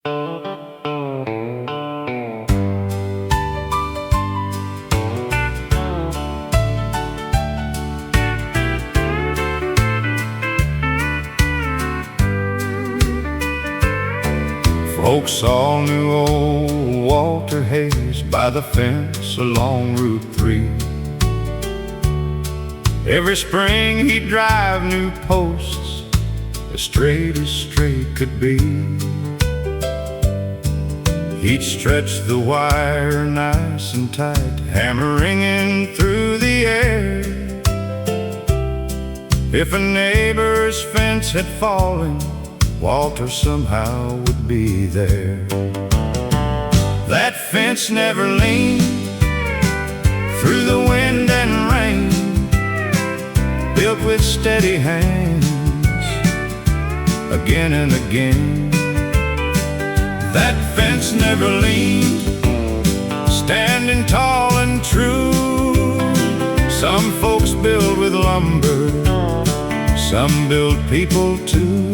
Folks all knew old Walter Hayes by the fence along Route 3. Every spring he'd drive new posts as straight could be. He'd stretch the wire nice and tight, hammer ringing through the air. If a neighbor's fence had fallen, Walter somehow would be there. That fence never leaned through the wind and rain, built with steady hands again and again. That fence never leaned, standing tall and true. Some folks build with lumber, some build people too.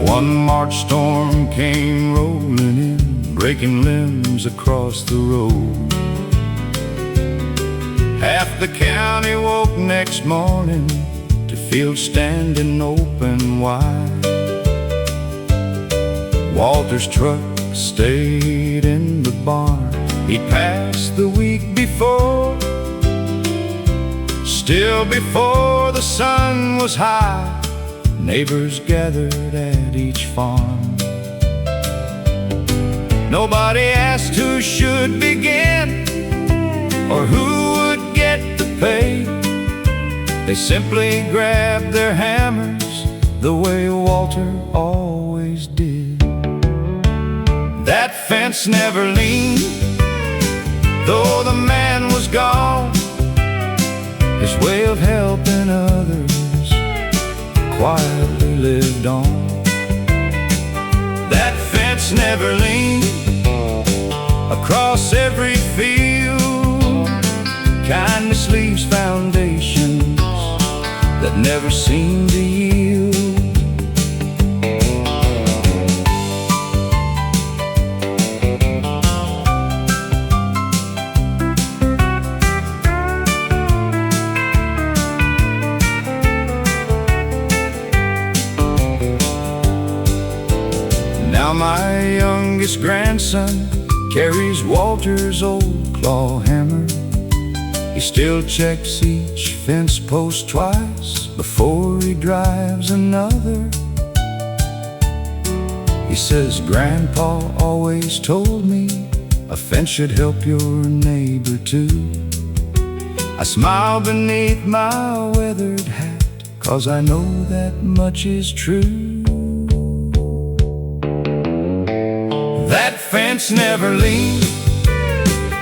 One March storm came rolling in, breaking limbs across the road. Half the county woke next morning to fields standing open wide. Walter's truck stayed in the barn. He'd passed the week before. Still before the sun was high, neighbors gathered at each farm. Nobody asked who should begin or who would get the pay. They simply grabbed their hammers the way Walter always did. That fence never leaned, though the man was gone. His way of helping others quietly lived on. That fence never leaned across every field. Kindness leaves foundations that never seem to yield. Now my youngest grandson carries Walter's old claw hammer. He still checks each fence post twice before he drives another. He says, Grandpa always told me a fence should help your neighbor too. I smile beneath my weathered hat, 'cause I know that much is true. That fence never leaned,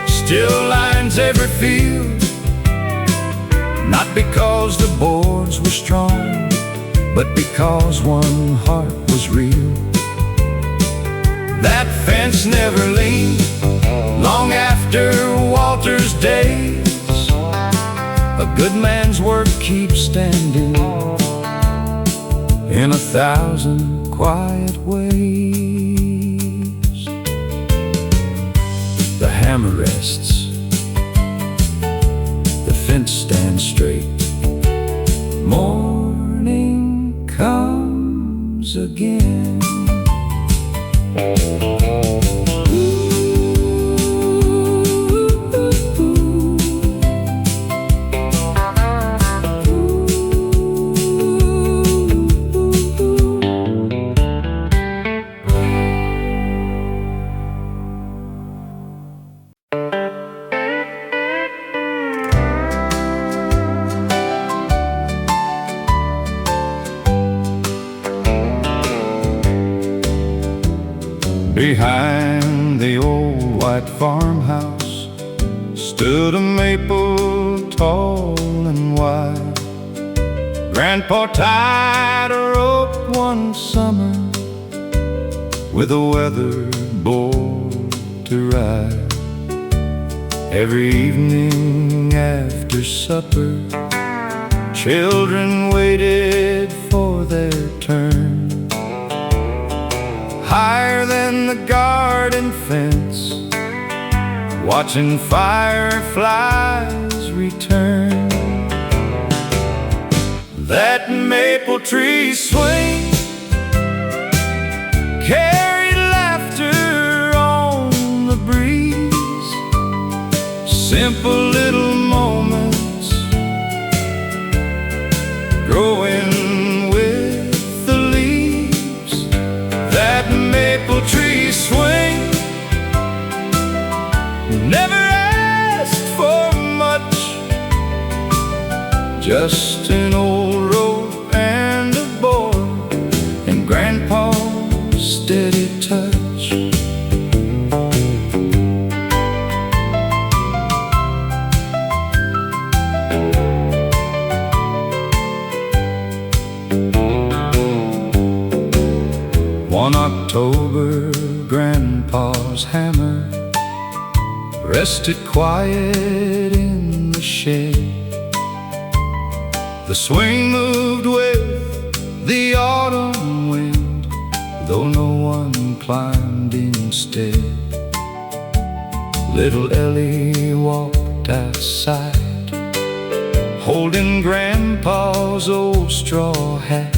still lines every field. Not because the boards were strong, but because one heart was real. That fence never leaned long after Walter's days. A good man's work keeps standing in 1,000 quiet ways. The hammer rests, the fence stands straight. Morning comes again. Behind the old white farmhouse stood a maple tall and wide. Grandpa tied a rope one summer with a weatherboard to ride. Every evening after supper, children waited for their turn. Higher than the garden fence, watching fireflies return. That maple tree swing carried laughter on the breeze. Simple little moments growing with the leaves. That maple tree swing never asked for much, just an old rope and a board and Grandpa's steady touch. One October, Grandpa's hammer rested quiet in the shed. The swing moved with the autumn wind, though no one climbed instead. Little Ellie walked outside, holding Grandpa's old straw hat.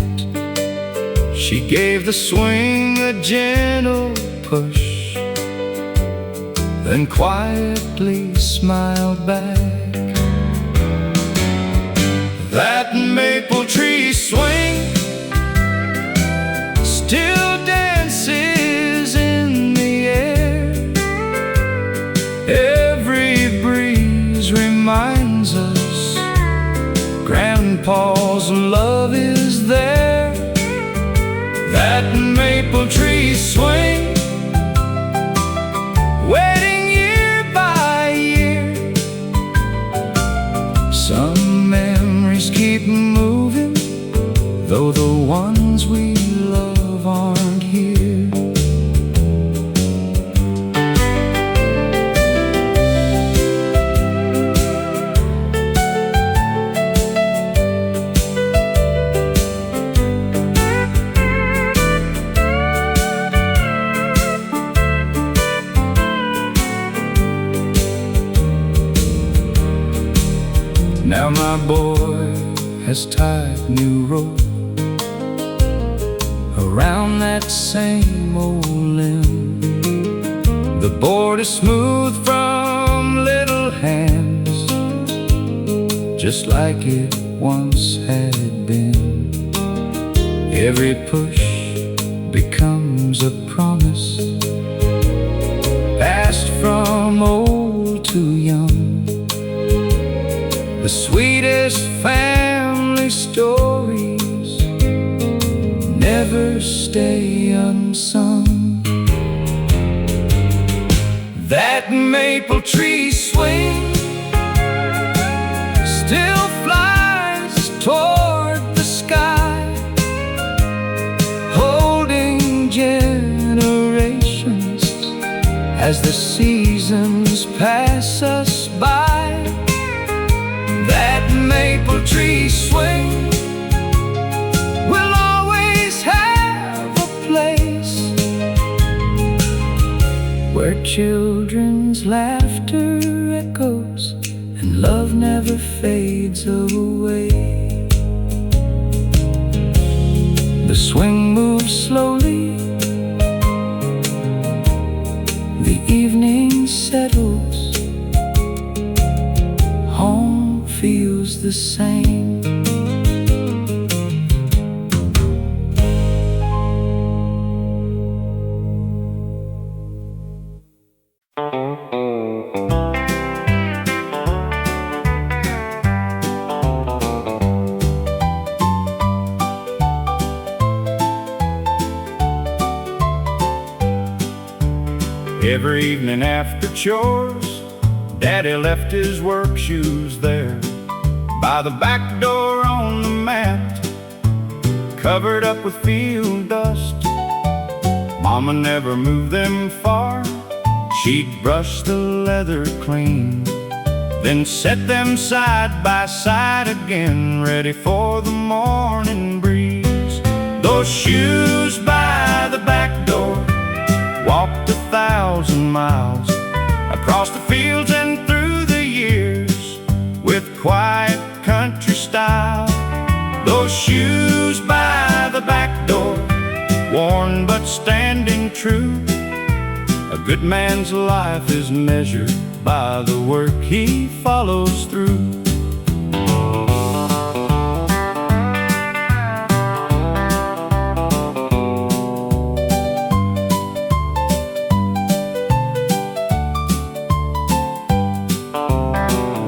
She gave the swing a gentle push, then quietly smiled back. That maple tree swing still dances in the air. Every breeze reminds us Grandpa's love is there. That maple tree swing, waiting year by year. Some memories keep moving, though the ones we love aren't here. Now my boy has tied new rope around that same old limb. The board is smooth from little hands, just like it once had been. Every push becomes a promise, passed from old to young. The sweetest family stories never stay unsung. That maple tree swing still flies toward the sky, holding generations as the seasons pass us by. That maple tree swing will always have a place where children's laughter echoes and love never fades away. The swing moves slowly, the evening settles, home feels the same. Every evening after chores, Daddy left his work shoes there by the back door on the mat, covered up with field dust. Mama never moved them far. She'd brush the leather clean, then set them side by side again, ready for the morning breeze. Those shoes by the back door walked 1,000 miles across the fields and through the years with quiet country style. Those shoes by the back door, worn but standing true. A good man's life is measured by the work he follows through.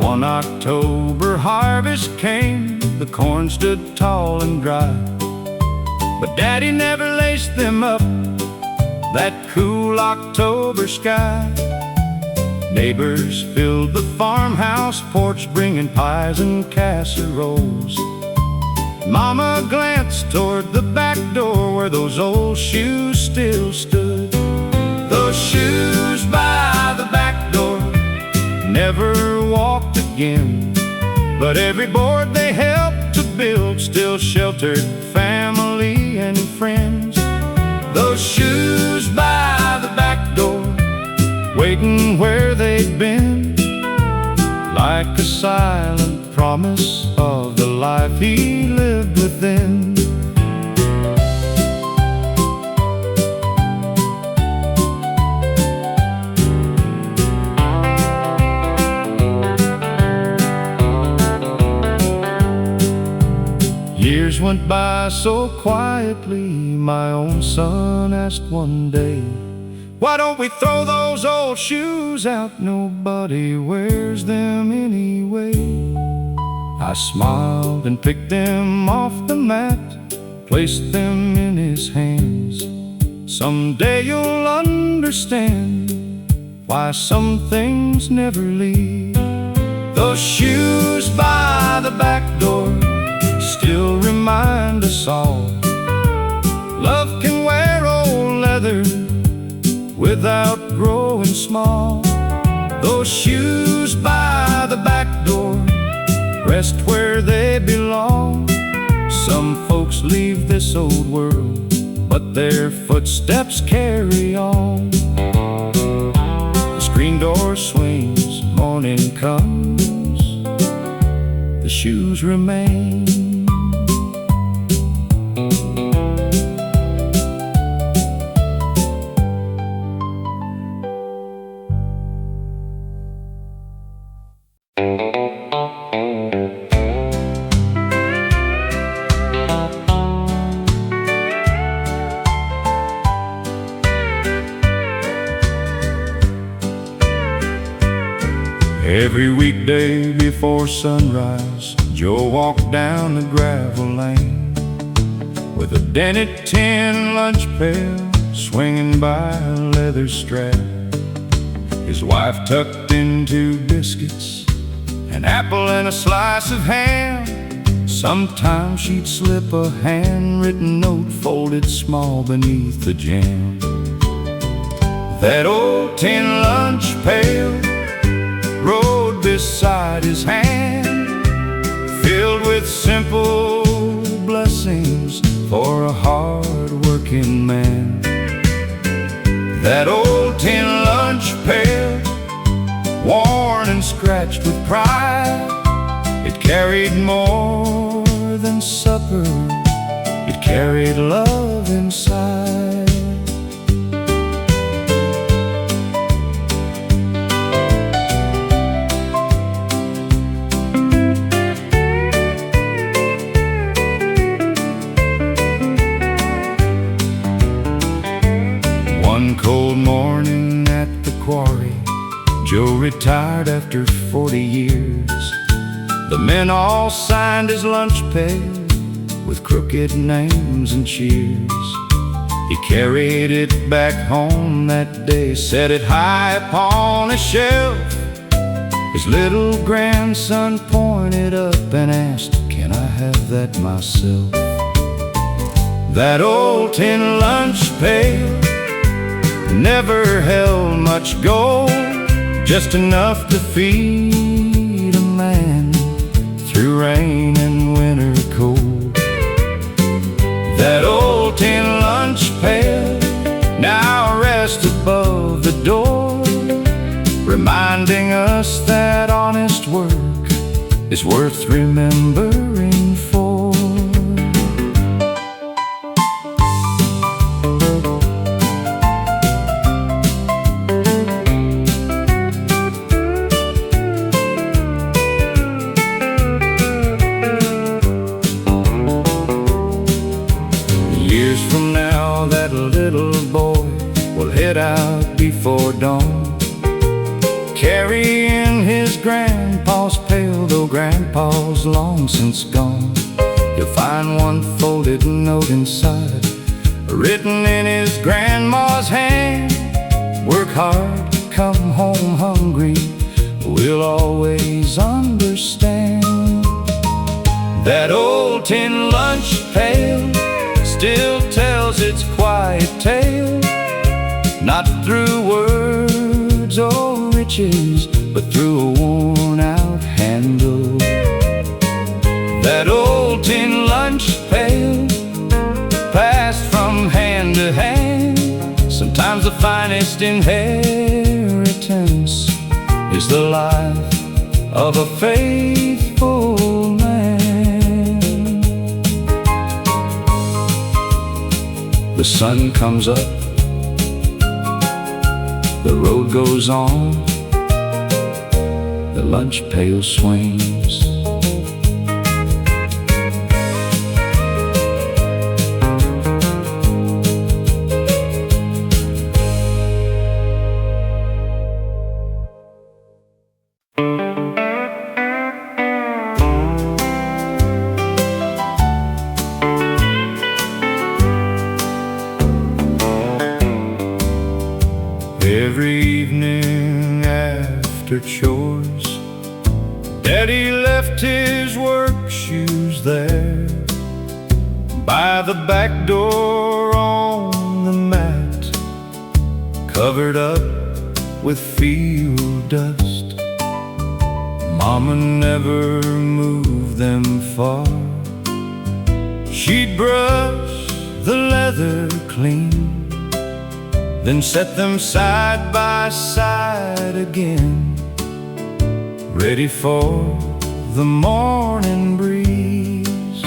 One October harvest came, the corn stood tall and dry, but Daddy never laced them up that cool October sky. Neighbors filled the farmhouse porch, bringing pies and casseroles. Mama glanced toward the back door where those old shoes still stood. Those shoes by the back door never walked again, but every board they helped to build still sheltered family and friends. Those shoes by the back door, waiting where they'd been, like a silent promise of the life he lived within. Years went by so quietly, my own son asked one day, "Why don't we throw those old shoes out? Nobody wears them anyway." I smiled and picked them off the mat, placed them in his hands. Someday you'll understand why some things never leave. Those shoes by the back door still remind us all, love can wear old leather without growing small. Those shoes by the back door rest where they belong. Some folks leave this old world, but their footsteps carry on. The screen door swings, morning comes, the shoes remain. Every weekday before sunrise, Joe walked down the gravel lane with a dented tin lunch pail swinging by a leather strap. His wife tucked in 2 biscuits, an apple and a slice of ham. Sometimes she'd slip a handwritten note folded small beneath the jam. That old tin lunch pail rode beside his hand, filled with simple blessings for a hard-working man. That old tin lunch pail, worn and scratched with pride, it carried more than supper, it carried love inside. One cold morning at the quarry, Joe retired after 40 years. The men all signed his lunch pail with crooked names and cheers. He carried it back home that day, set it high upon a shelf. His little grandson pointed up and asked, "Can I have that myself?" That old tin lunch pail never held much gold, just enough to feed a man through rain and winter cold. That old tin lunch pail now rests above the door, reminding us that honest work is worth remembering for. Years from now, that little boy will head out before dawn, carrying his grandpa's pail, though grandpa's long since gone. You'll find one folded note inside, written in his grandma's hand: work hard, come home hungry, we'll always understand. That old tin lunch pail still tells its quiet tale, not through words or riches, but through a worn-out handle. That old tin lunch pail, passed from hand to hand. Sometimes the finest inheritance is the life of a faithful man. The sun comes up, the road goes on, the lunch pail swings. Every evening after chores, Daddy left his work shoes there by the back door on the mat, covered up with field dust. Mama never moved them far. She'd brush the leather clean, then set them side by side again, ready for the morning breeze.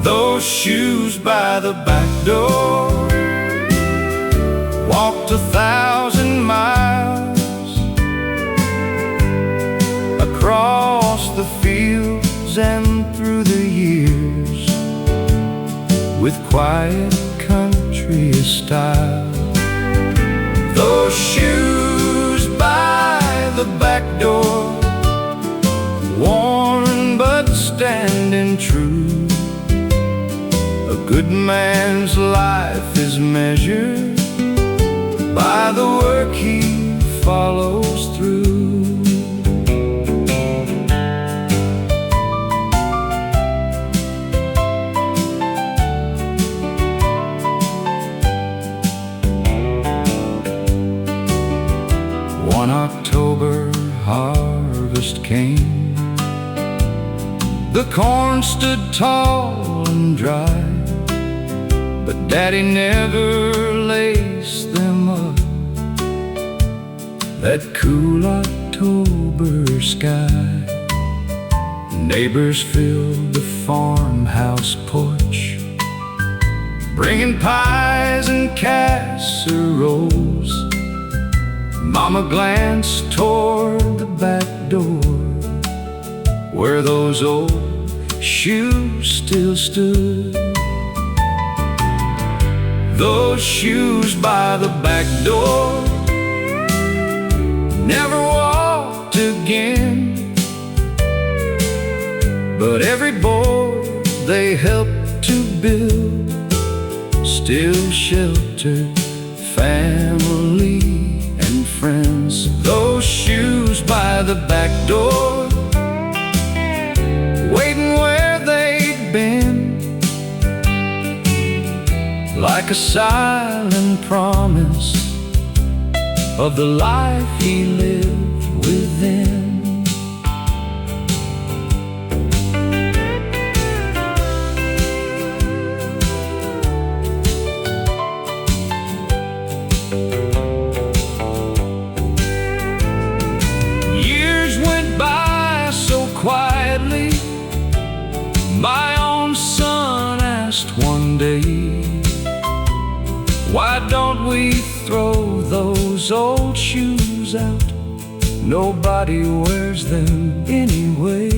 Those shoes by the back door walked 1,000 miles across the fields and through the years, with quiet country style. Those shoes by the back door, worn but standing true. A good man's life is measured by the work he follows through. One October harvest came, the corn stood tall and dry, but Daddy never laced them up. That cool October sky, neighbors filled the farmhouse porch, bringing pies and casseroles. Mama glanced toward the back door, where those old shoes still stood. Those shoes by the back door never walked again, but every board they helped to build still sheltered family and friends. Those shoes by the back door, waiting where they'd been, like a silent promise of the life he lived within. Years went by so quietly. My own son asked one day, why don't we throw those old shoes out? Nobody wears them anyway.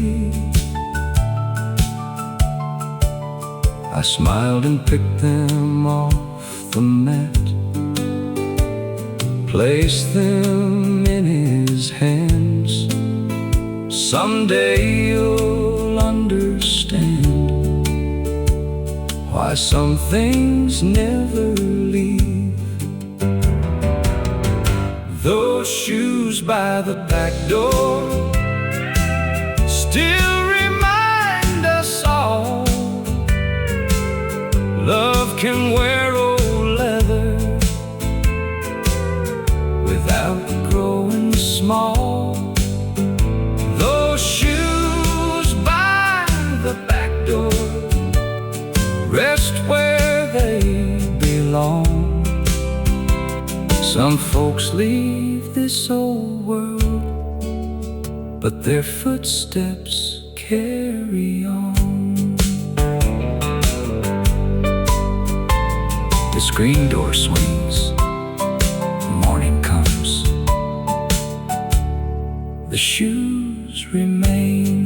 I smiled and picked them off the mat, placed them in his hands. Someday you'll understand why some things never leave. Those shoes by the back door still remind us all, love can wear old leather without growing small. Those shoes by the back door rest where they belong. Some folks leave this old world, but their footsteps carry on. The screen door swings, morning comes, the shoes remain.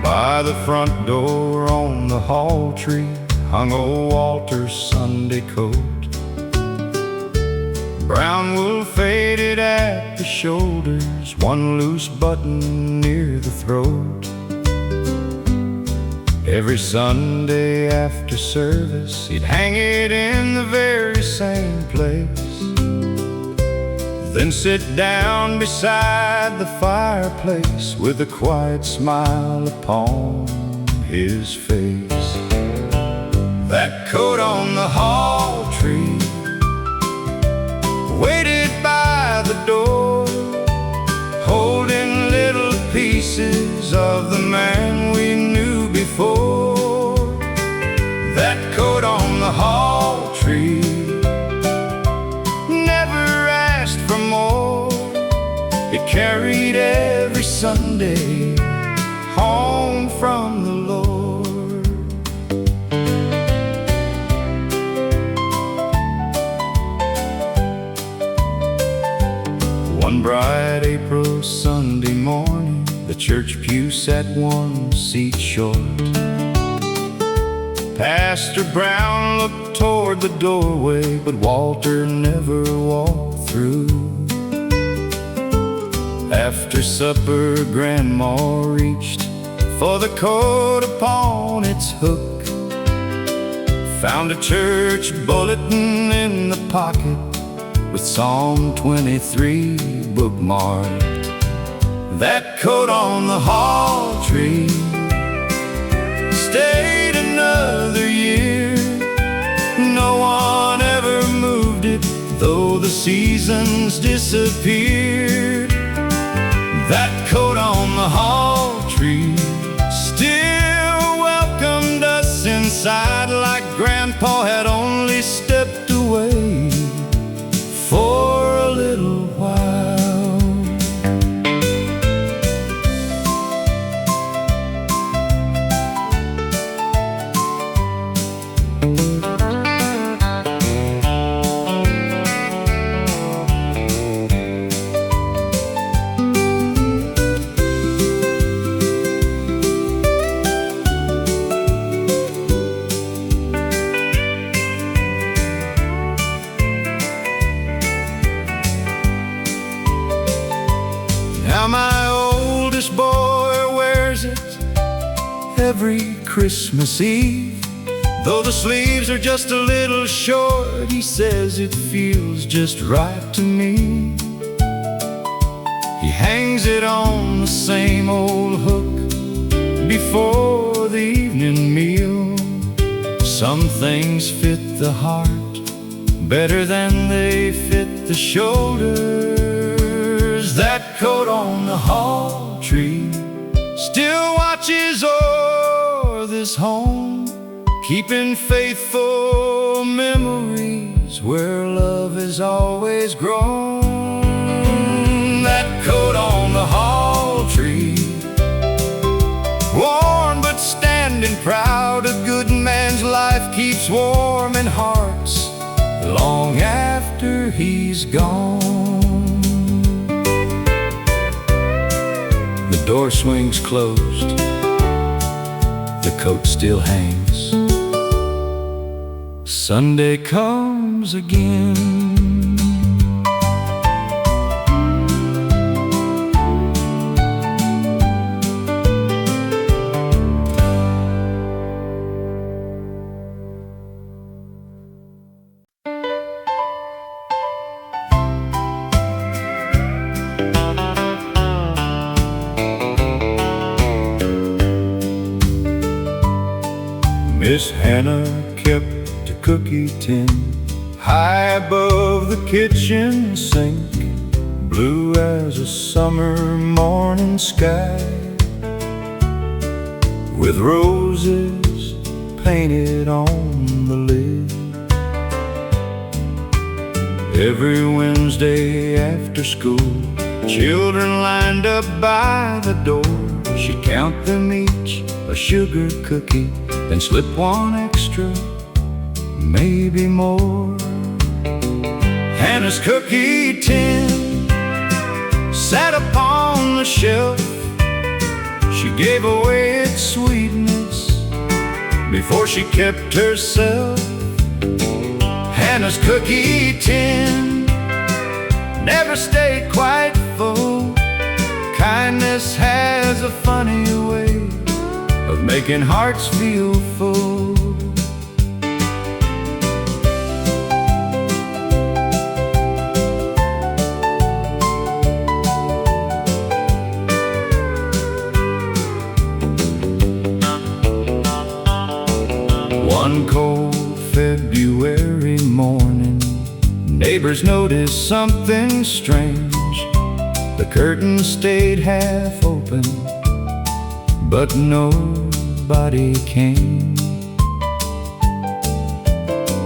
By the front door on the hall tree hung old Walter's Sunday coat, brown wool faded at the shoulders, one loose button near the throat. Every Sunday after service he'd hang it in the very same place, then sit down beside the fireplace with a quiet smile upon his face. That coat on the hall tree waited by the door, holding little pieces of the man we knew before. That coat on the hall tree for more. It carried every Sunday home from the Lord. One bright April Sunday morning, the church pew sat one seat short. Pastor Brown looked toward the doorway, but Walter never walked through. After supper, Grandma reached for the coat upon its hook, found a church bulletin in the pocket with Psalm 23 bookmarked. That coat on the hall tree stayed another year. No one ever moved it, though the seasons disappeared. That coat on the hall tree still welcomed us inside, like Grandpa had only stepped away for a little while. Now my oldest boy wears it every Christmas Eve, Though the sleeves are just a little short, he says it feels just right to me. He hangs it on the same old hook before the evening meal. Some things fit the heart better than they fit the shoulders. That coat on the hall tree still watches o'er this home, keeping faithful memories where love has always grown. That coat on the hall tree, worn but standing proud, a good man's life keeps warm in hearts long after he's gone. The door swings closed, the coat still hangs. Sunday comes again. Miss Hannah kept a cookie tin high above the kitchen sink, blue as a summer morning sky, with roses painted on the lid. Every Wednesday after school, children lined up by the door. She'd count them each a sugar cookie, then slip one extra, maybe more. Hannah's cookie tin sat upon the shelf. She gave away its sweetness before she kept herself. Hannah's cookie tin never stayed quite full. Kindness has a funny way of making hearts feel full. One cold February morning, neighbors noticed something strange. The curtain stayed half open, but nobody came.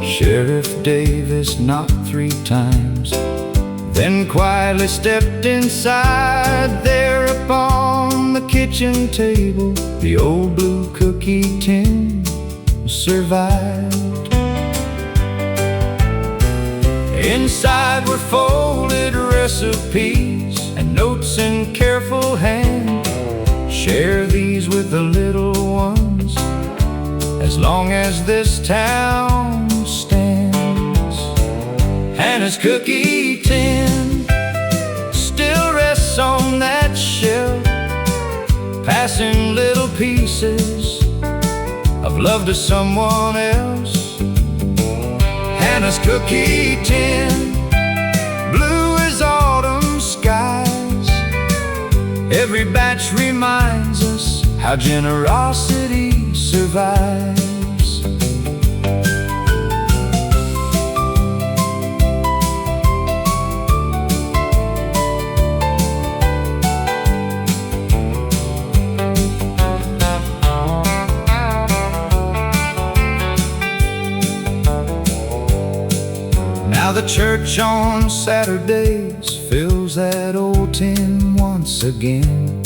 Sheriff Davis knocked 3 times, then quietly stepped inside. There upon the kitchen table, the old blue cookie tin survived. Inside were folded recipes and notes in careful hand. Share these with the little ones as long as this town stands. Hannah's cookie tin still rests on that shelf, passing little pieces of love to someone else. Hannah's cookie tin, blue as autumn skies. Every batch reminds us how generosity survives. Now the church on Saturdays fills that old tin once again.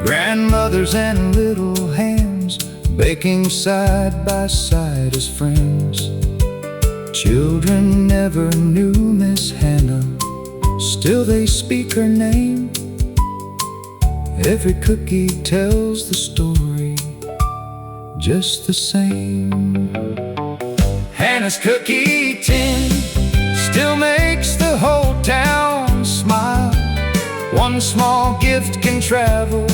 Grandmothers and little hands baking side by side as friends. Children never knew Miss Hannah, still they speak her name. Every cookie tells the story just the same. Hannah's cookie tin still makes the whole town smile. One small gift can travel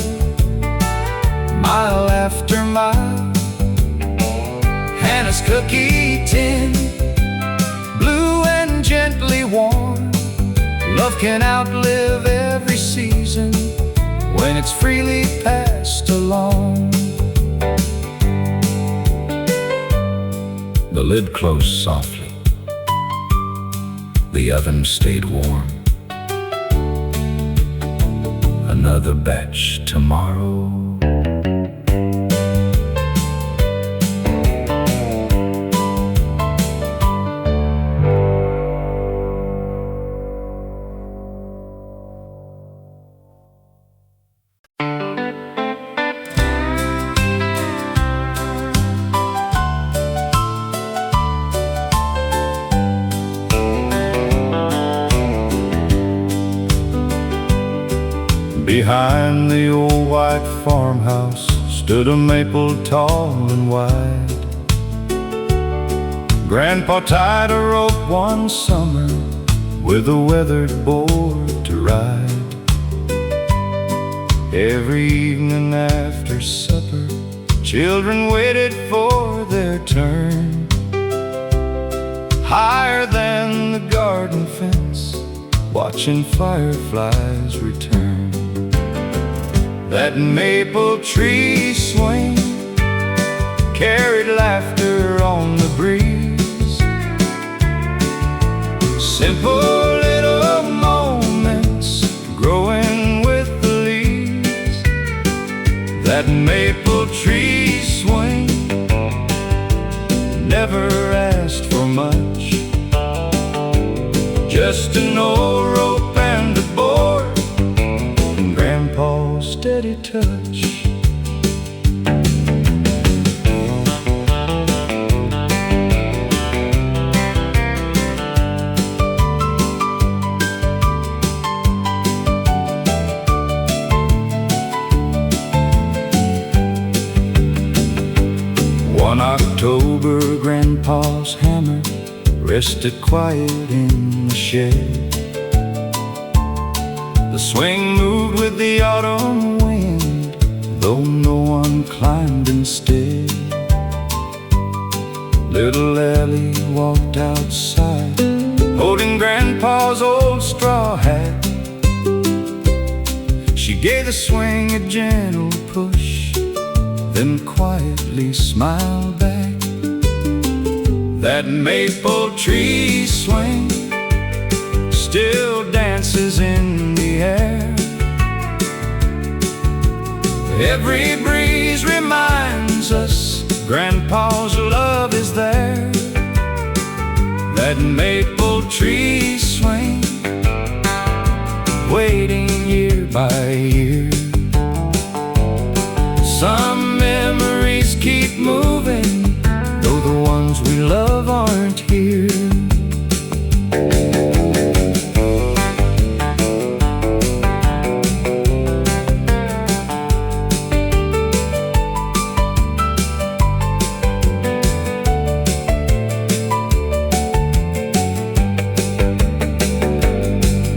mile after mile. Santa's cookie tin, blue and gently warm. Love can outlive every season when it's freely passed along. The lid closed softly, the oven stayed warm. Another batch tomorrow. Behind the old white farmhouse stood a maple tall and wide. Grandpa tied a rope one summer with a weathered board to ride. Every evening after supper, children waited for their turn. Higher than the garden fence, watching fireflies return. That maple tree swing carried laughter on the breeze. Simple little moments growing with the leaves. That maple tree swing never asked for much, just an old rope and a board, Grandpa's steady touch. One October, Grandpa's hammer rested quiet in the shed. The swing moved with the autumn wind, though no one climbed instead. Little Ellie walked outside, holding Grandpa's old straw hat. She gave the swing a gentle push, then quietly smiled back. That maple tree swing still dances in the air. Every breeze reminds us Grandpa's love is there. That maple tree swing, waiting year by year. Some memories keep moving, though the ones we love aren't here.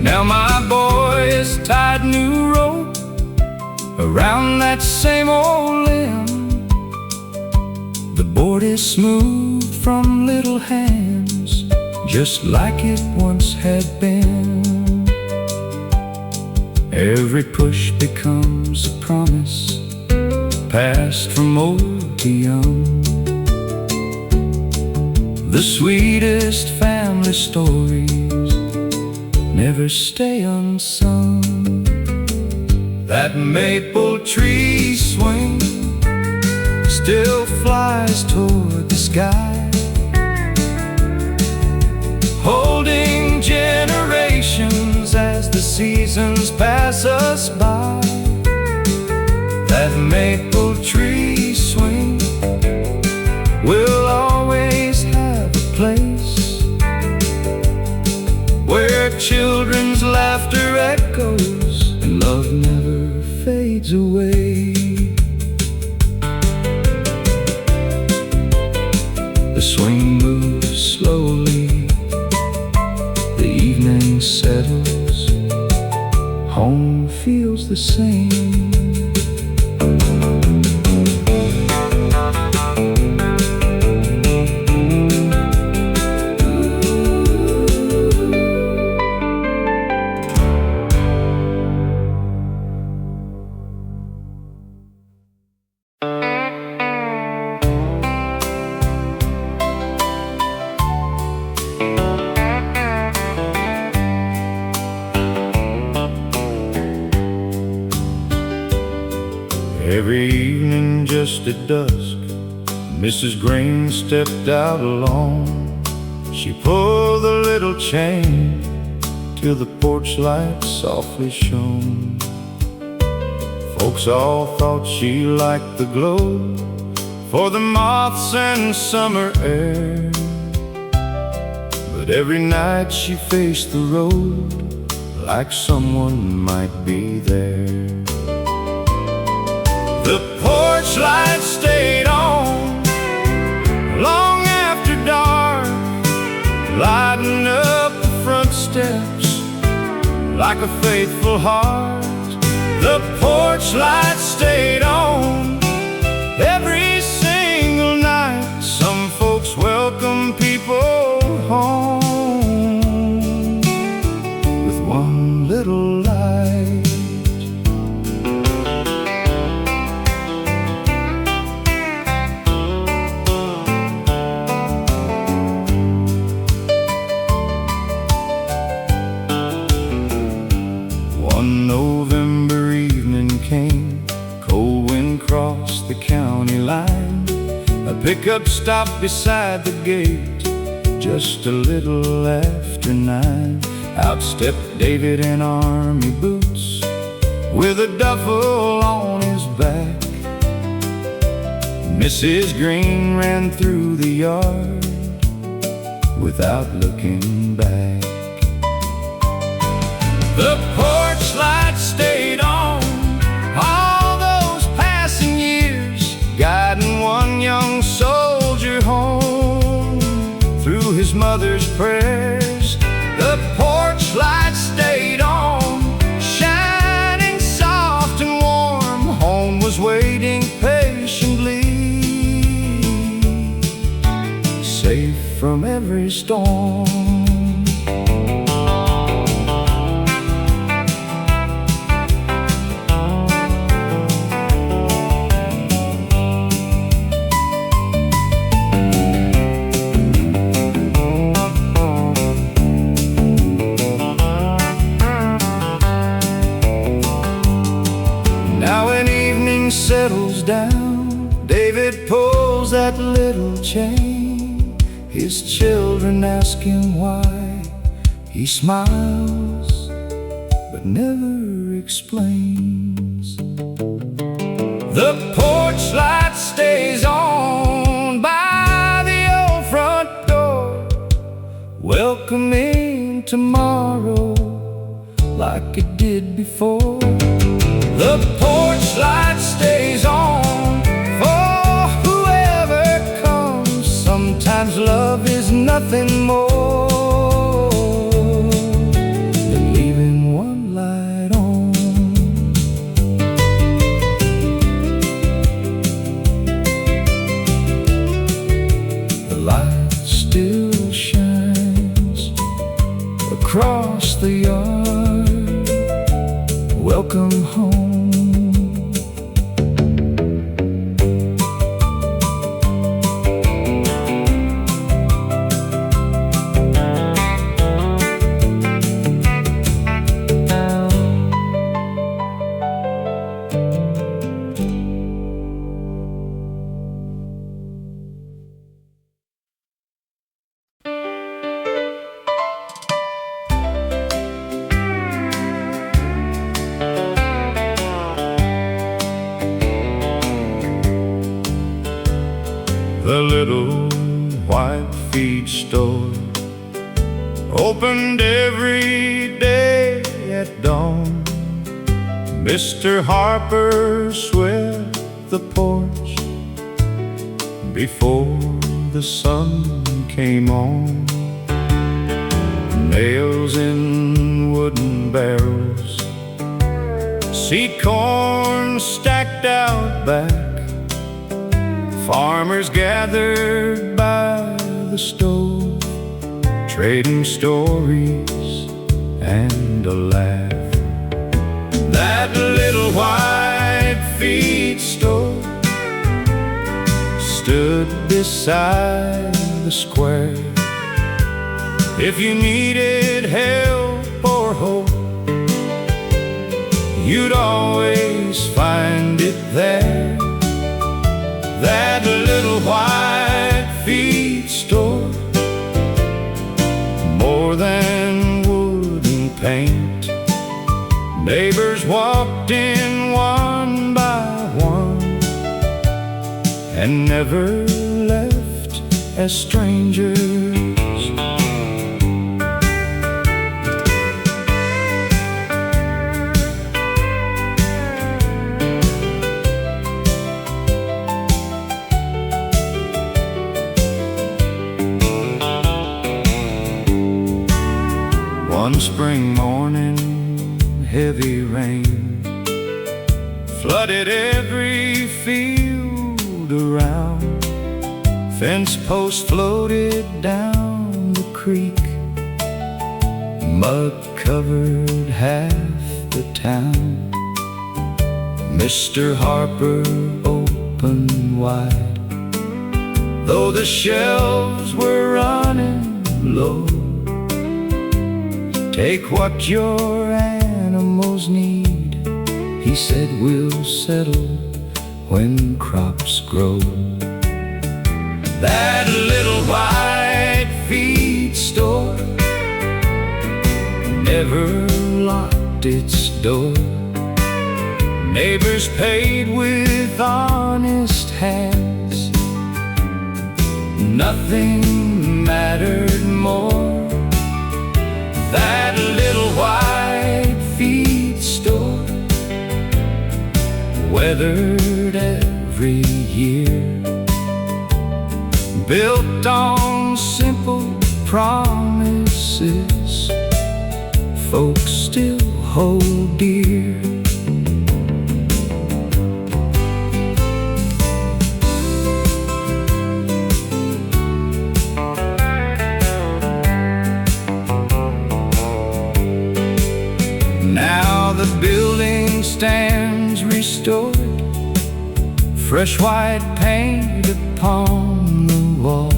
Now my boy has tied new rope around that same old limb. The board is smooth from little hands, just like it once had been. Every push becomes a promise, passed from old to young. The sweetest family stories never stay unsung. That maple tree swing still flies toward the sky, holding generations as the seasons pass us by. That maple tree swing will always have a place where children's laughter echoes and love never fades away. The swing moves slowly, the evening settles, home feels the same. just at dusk, Mrs. Green stepped out alone. She pulled the little chain till the porch light softly shone. Folks all thought she liked the glow for the moths and summer air, but every night she faced the road like someone might be there. The porch light stayed on long after dark, lighting up the front steps like a faithful heart. The porch light stayed on every single night. Some folks welcome people home with one little light. One November evening came, cold wind crossed the county line. A pickup stopped beside the gate just a little after 9. Out stepped David in army boots with a duffel on his back. Mrs. Green ran through the yard without looking back. The porch light stayed on all those passing years, guiding one young soldier home through his mother's prayers. The porch light stayed on, shining soft and warm. Home was waiting patiently, safe from every storm. Settles down, David pulls that little chain. His children ask him why. He smiles, but never explains. The porch light stays on by the old front door, welcoming tomorrow like it did before. The porch light stays on for whoever comes. Sometimes love is nothing more than leaving one light on. The light still shines across the yard. Welcome home. The little white feed store opened every day at dawn. Mr. Harper swept the porch before the sun came on. Nails in wooden barrels, seed corn stacked out back. Farmers gathered by the stove, trading stories and a laugh. That little white feed store stood beside the square. If you needed help or hope, you'd always find it there. that little white feed store. More than wood and paint, neighbors walked in one by one and never left as strangers. One spring morning, heavy rain flooded every field around. Fence posts floated down the creek, mud covered half the town. Mr. Harper opened wide, though the shelves were running low. Take what your animals need, he said, we'll settle when crops grow. That little white feed store never locked its door. Neighbors paid with honest hands. Nothing mattered more. That little white feed store weathered every year, built on simple promises folks still hold dear. Now the building stands restored, fresh white paint upon the wall.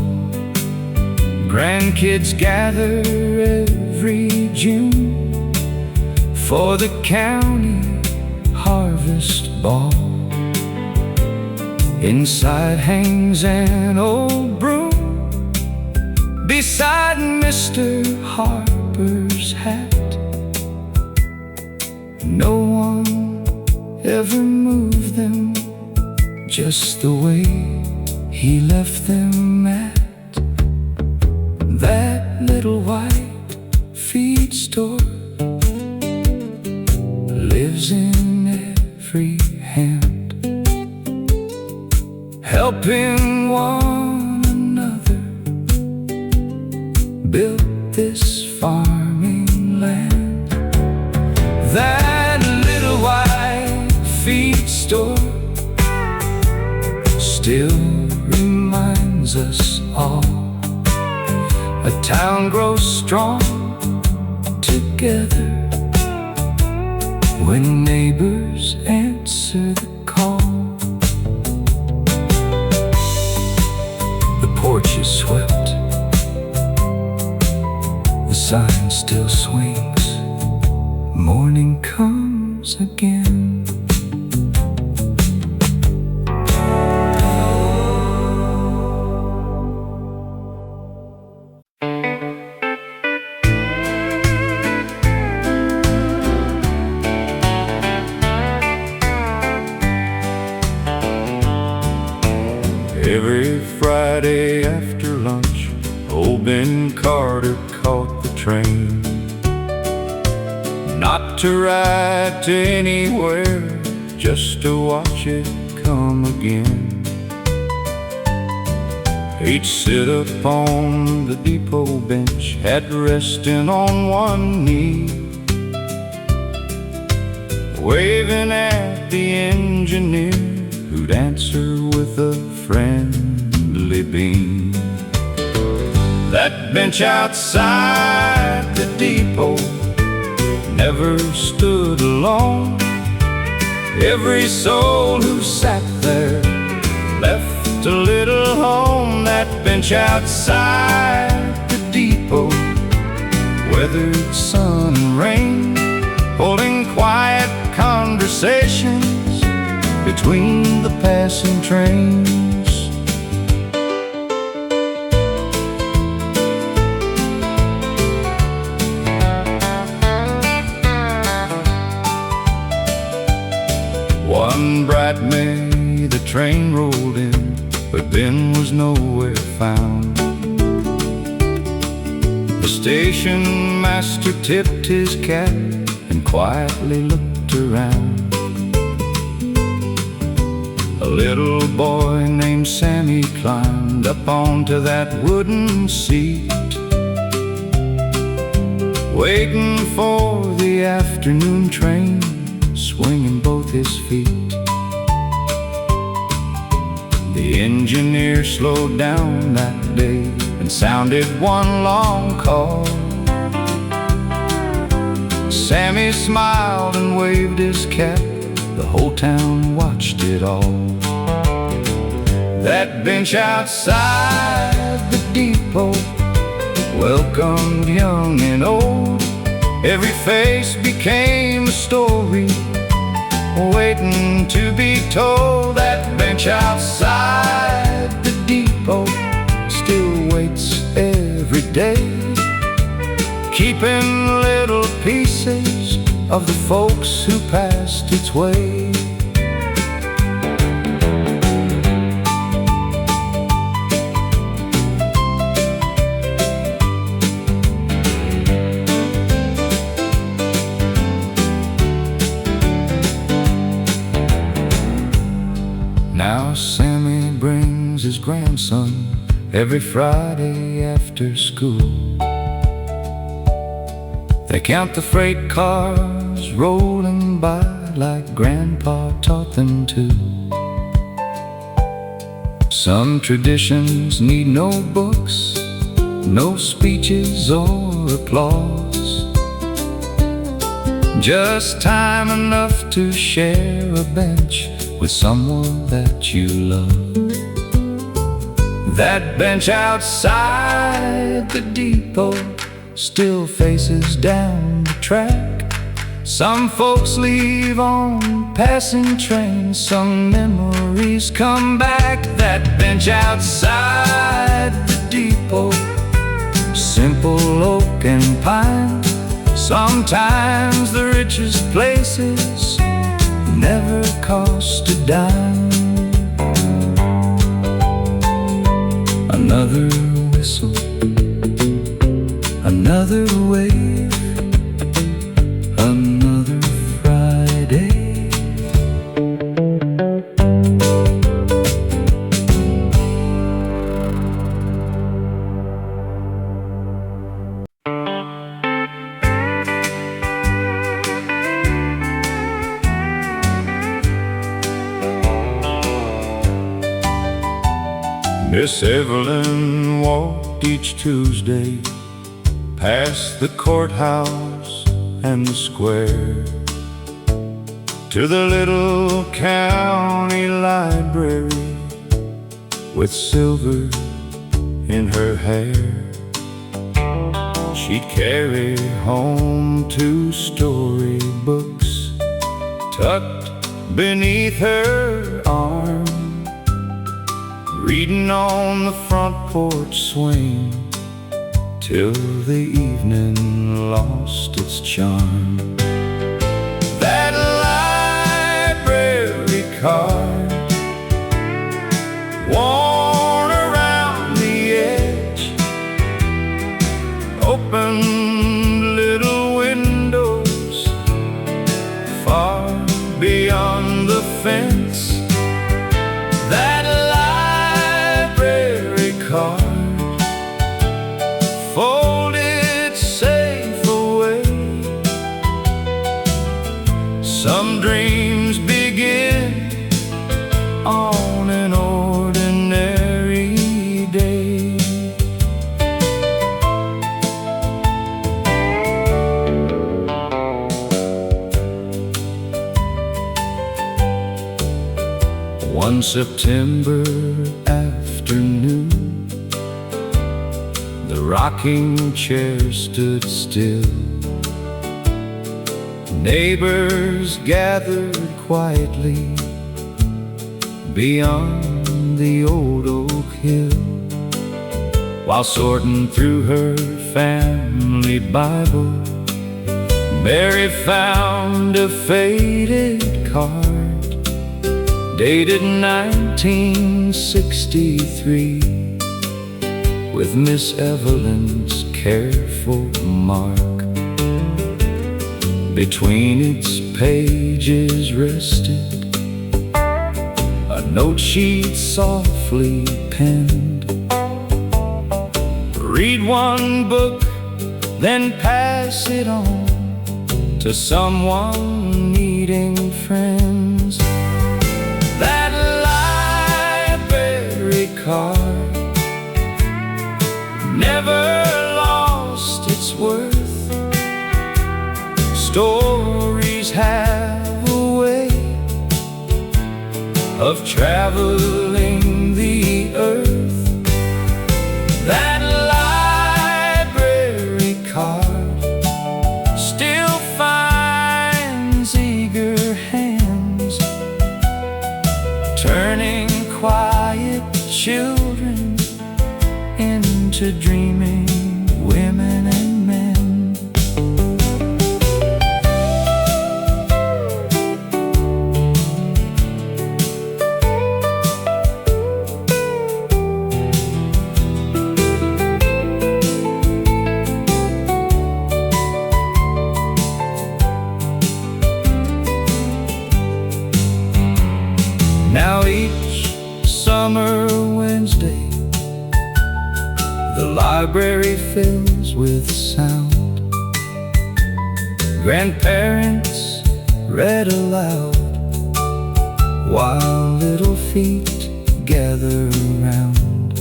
Grandkids gather every June for the county harvest ball. Inside hangs an old broom beside Mr. Harper's hat. No one ever moved them just the way he left them at. That little white feed store lives in every hand, helping one another build this farming land. That little white feed store still reminds us all, a town grows strong together when neighbors answer the call. The porch is swept, the sign still swings, morning comes again. Every Friday after lunch, old Ben Carter caught the train, not to ride to anywhere, just to watch it come again. He'd sit up on the depot bench, head resting on one knee, waving at the engineer who'd answer with a friendly beam. That bench outside the depot never stood alone. Every soul who sat there left a little home. That bench outside the depot weathered sun and rain, holding quiet conversations between the passing trains. that May the train rolled in, but Ben was nowhere found. The station master tipped his cap and quietly looked around. A little boy named Sammy climbed up onto that wooden seat, waiting for the afternoon train, swinging both his feet. The engineer slowed down that day and sounded one long call. Sammy smiled and waved his cap. The whole town watched it all. That bench outside the depot welcomed young and old. Every face became a story waiting to be told. That bench outside the depot still waits every day, keeping little pieces of the folks who passed its way. Now Sammy brings his grandson every Friday after school. They count the freight cars rolling by like Grandpa taught them to. Some traditions need no books, no speeches or applause, just time enough to share a bench with someone that you love. That bench outside the depot still faces down the track. Some folks leave on passing trains, some memories come back. That bench outside the depot, simple oak and pine. Sometimes the richest places never cost a dime. Another whistle, another wave, another Friday. Miss Evelyn walked each Tuesday past the courthouse and the square to the little county library with silver in her hair. She'd carry home 2 storybooks tucked beneath her arm, reading on the front porch swing till the evening lost its charm. That library card, worn around the edge, opened little windows far beyond the fence. That library card folded safe away. Some dreams begin on an ordinary day. One September afternoon, the rocking chair stood still. Neighbors gathered quietly beyond the old oak hill, while sorting through her family Bible, Mary found a faded card dated 1963, with Miss Evelyn's careful mark. Between its pages rested a note she'd softly penned. Read one book, then pass it on to someone needing friends. That library card never lost its worth. Stories have a way of traveling the earth. That library card still finds eager hands, turning quiet children into dreaming women and men. Now each summer Wednesday, the library fills with sound. Grandparents read aloud while little feet gather around.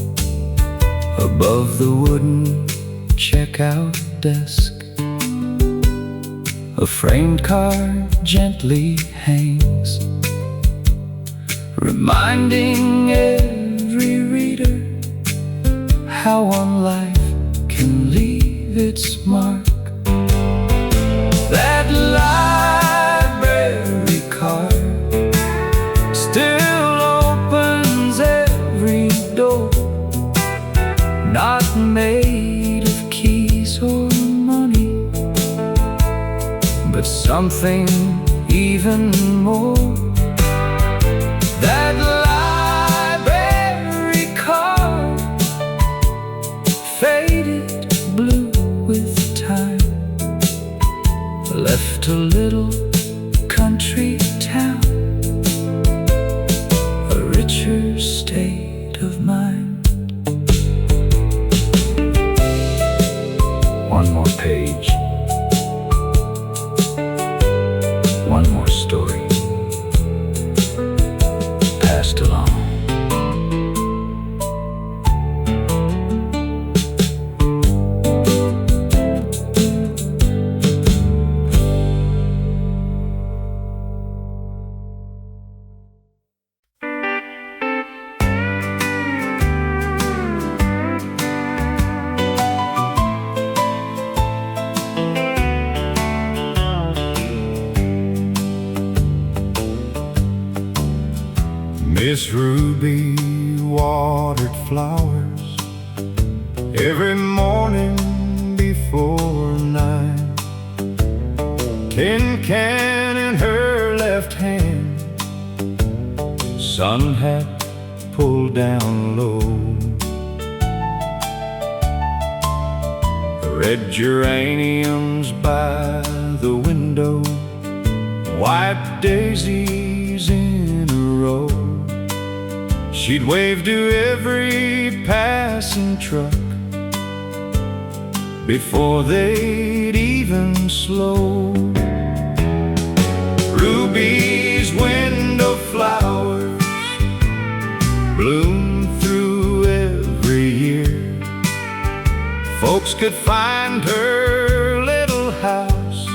Above the wooden checkout desk, a framed card gently hangs, reminding every reader how one life can leave its mark. That library card still opens every door, not made of keys or money, but something even more. That library card, faded blue with time, left a little country town, a richer state of mind. One more page, one more story passed along. Miss Ruby watered flowers every morning before 9. Tin can in her left hand, sun hat pulled down low. Red geraniums by the window, white daisies in a row. She'd wave to every passing truck before they'd even slow. Ruby's window flowers bloom through every year. Folks could find her little house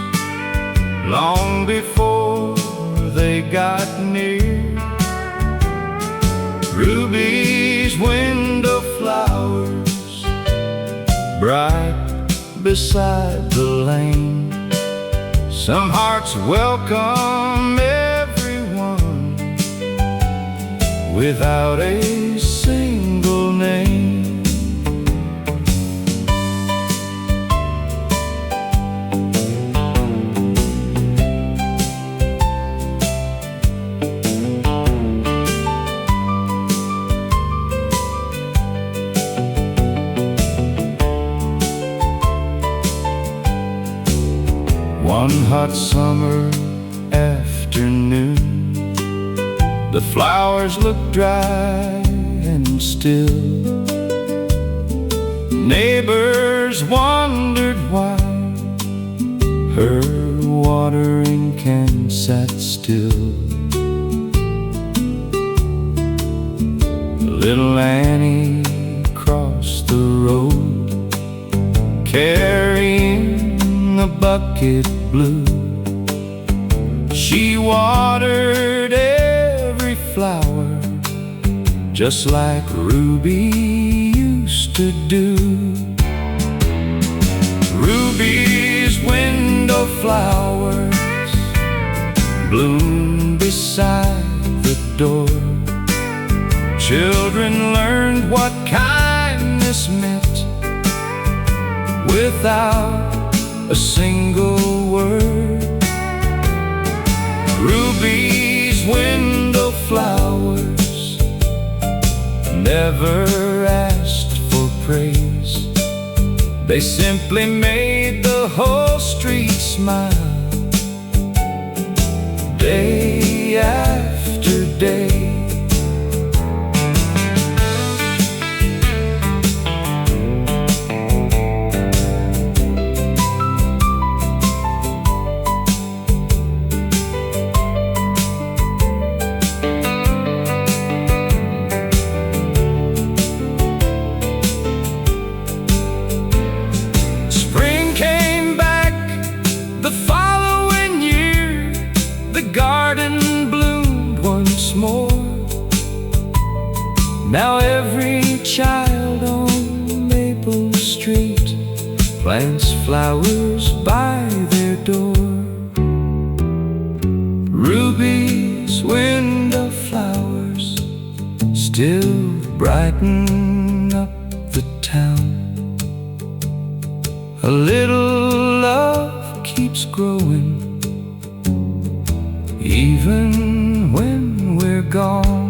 long before they got near. Ruby's window flowers, bright beside the lane. Some hearts welcome everyone without a single name. One hot summer afternoon, the flowers looked dry and still. Neighbors wondered why her watering can sat still. Little Annie crossed the road, carrying a bucket blue. She watered every flower, just like Ruby used to do. Ruby's window flowers bloomed beside the door. Children learned what kindness meant without a single word. Ruby's window flowers never asked for praise. They simply made the whole street smile, day after day. Now every child on Maple Street plants flowers by their door. Ruby's window flowers still brighten up the town. A little love keeps growing, even when we're gone.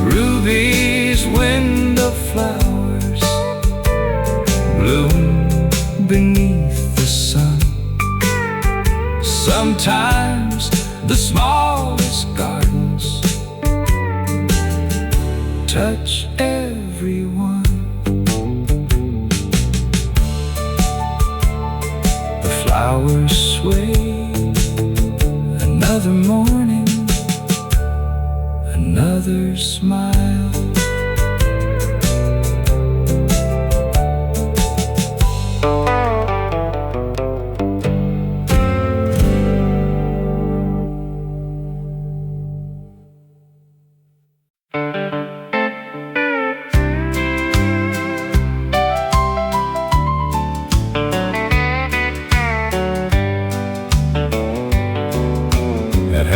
Ruby's window flowers bloom beneath the sun. Sometimes the smallest gardens touch everyone. The flowers sway, another morning, another smile.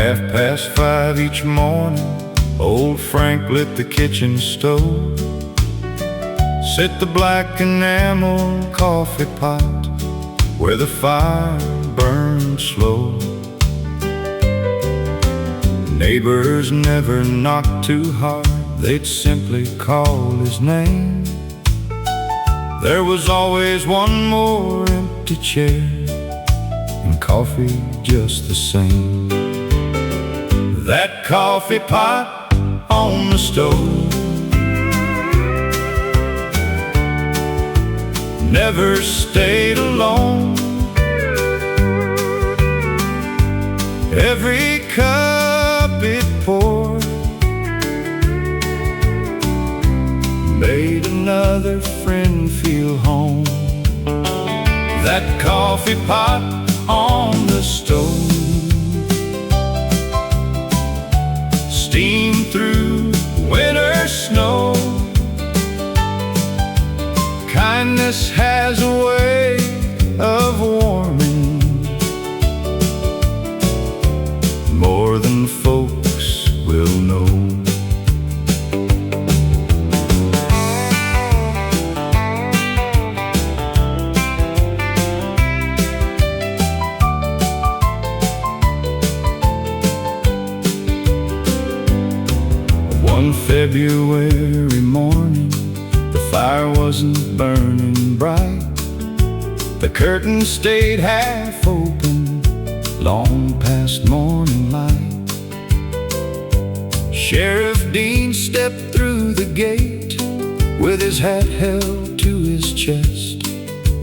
At 5:30 each morning, old Frank lit the kitchen stove, set the black enamel coffee pot where the fire burned slow. Neighbors never knocked too hard, they'd simply call his name. There was always one more empty chair, and coffee just the same. That coffee pot on the stove never stayed alone. Every cup it poured made another friend feel home. That coffee pot on the stove steam through winter snow. Kindness has a way of warming more than folks will know. One February morning, the fire wasn't burning bright. The curtain stayed half open long past morning light. Sheriff Dean stepped through the gate with his hat held to his chest.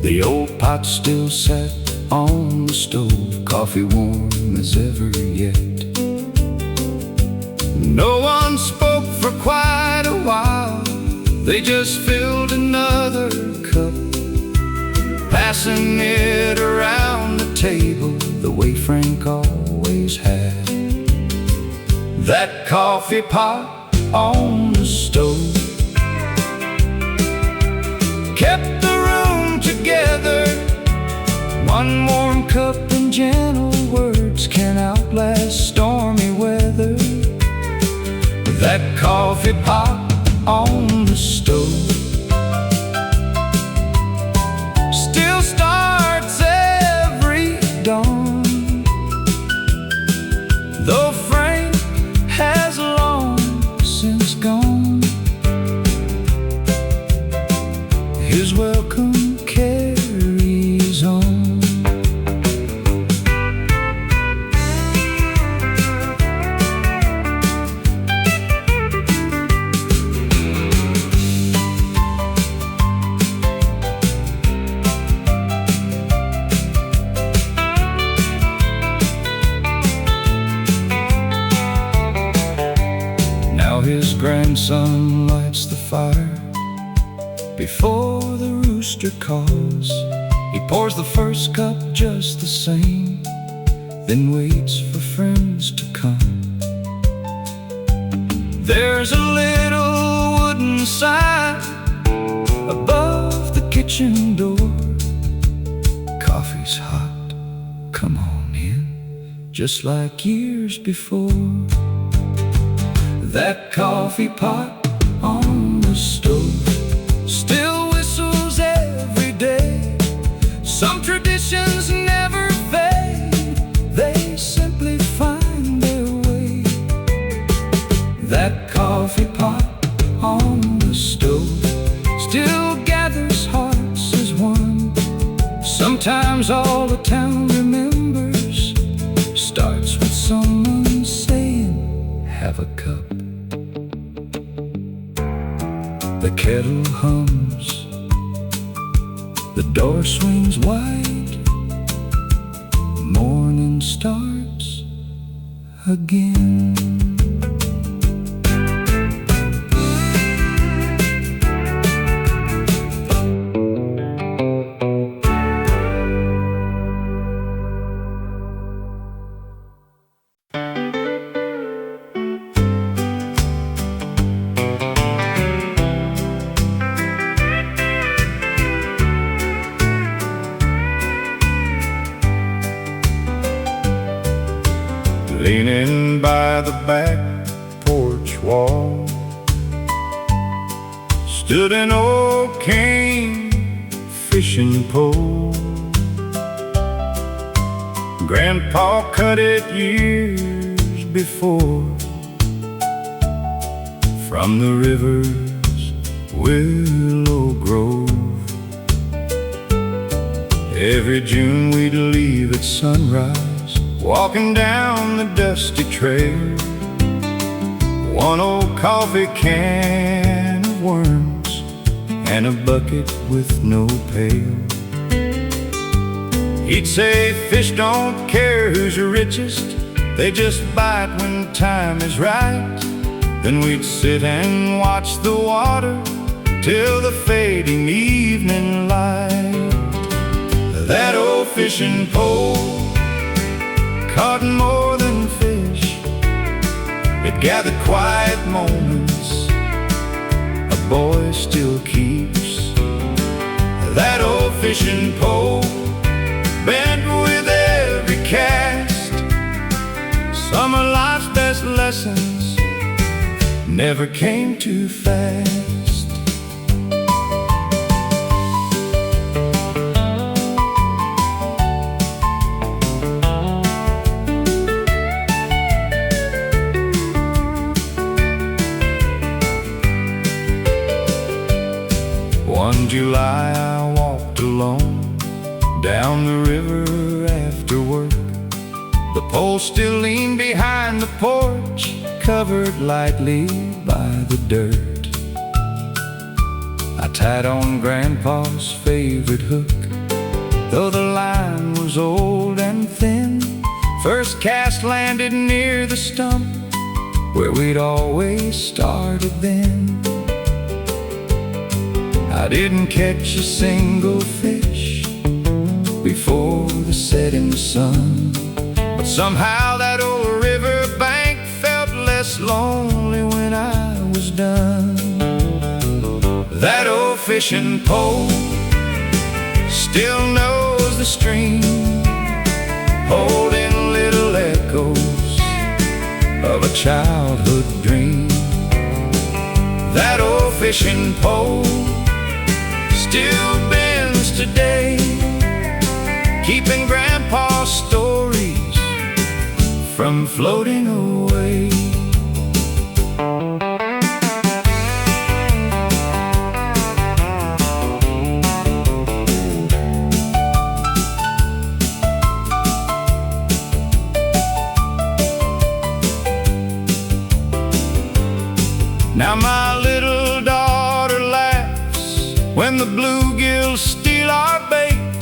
The old pot still sat on the stove, coffee warm as ever yet. No one spoke for quite a while. They just filled another cup, passing it around the table the way Frank always had. That coffee pot on the stove kept the room together. One warm cup and gentle words can outlast stormy weather. That coffee pot on the stove still starts every dawn, though Frank has long since gone. His welcome carries on. His grandson lights the fire before the rooster caws. He pours the first cup just the same, then waits for friends to come. There's a little wooden sign above the kitchen door. Coffee's hot, come on in, just like years before. That coffee pot on the stove still whistles every day. Some traditions never fade, they simply find their way. That coffee pot on the stove still gathers hearts as one. Sometimes all the town remembers starts with someone saying, "Have a cup." The kettle hums, the door swings wide, morning starts again. Leaning by the back porch wall stood an old cane fishing pole. Grandpa cut it years before from the river's willow grove. Every June we'd leave at sunrise, walking down the dusty trail. One old coffee can of worms and a bucket with no pail. He'd say fish don't care who's richest, they just bite when time is right. Then we'd sit and watch the water till the fading evening light. That old fishing pole caught more than fish, it gathered quiet moments a boy still keeps. That old fishing pole bent with every cast. Some of life's best lessons never came too fast. One July I walked alone down the river after work. The pole still leaned behind the porch, covered lightly by the dirt. I tied on Grandpa's favorite hook, though the line was old and thin. First cast landed near the stump where we'd always started then. I didn't catch a single fish before the setting sun, but somehow that old river bank felt less lonely when I was done. That old fishing pole still knows the stream, holding little echoes of a childhood dream. That old fishing pole still bends today, keeping Grandpa's stories from floating away. Now my little daughter laughs when the bluegills steal our bait.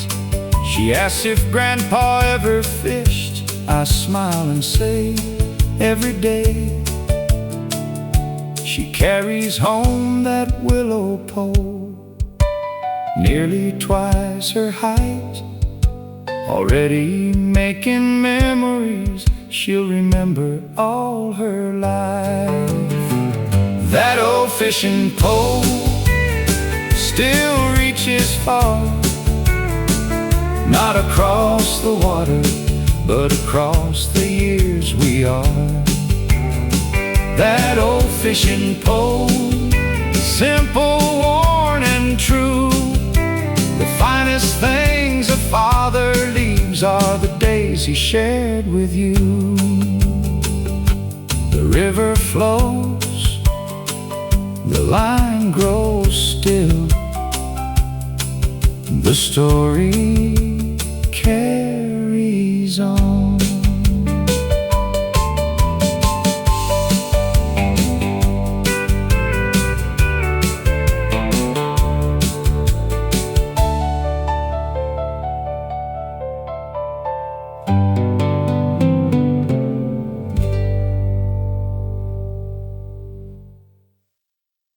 She asks if Grandpa ever fished. I smile and say, every day. She carries home that willow pole, nearly twice her height, already making memories she'll remember all her life. That old fishing pole still reaches far, not across the water, but across the years we are. That old fishing pole, simple, worn and true. The finest things a father leaves are the days he shared with you. The river flows, the line grows still, the story carries on.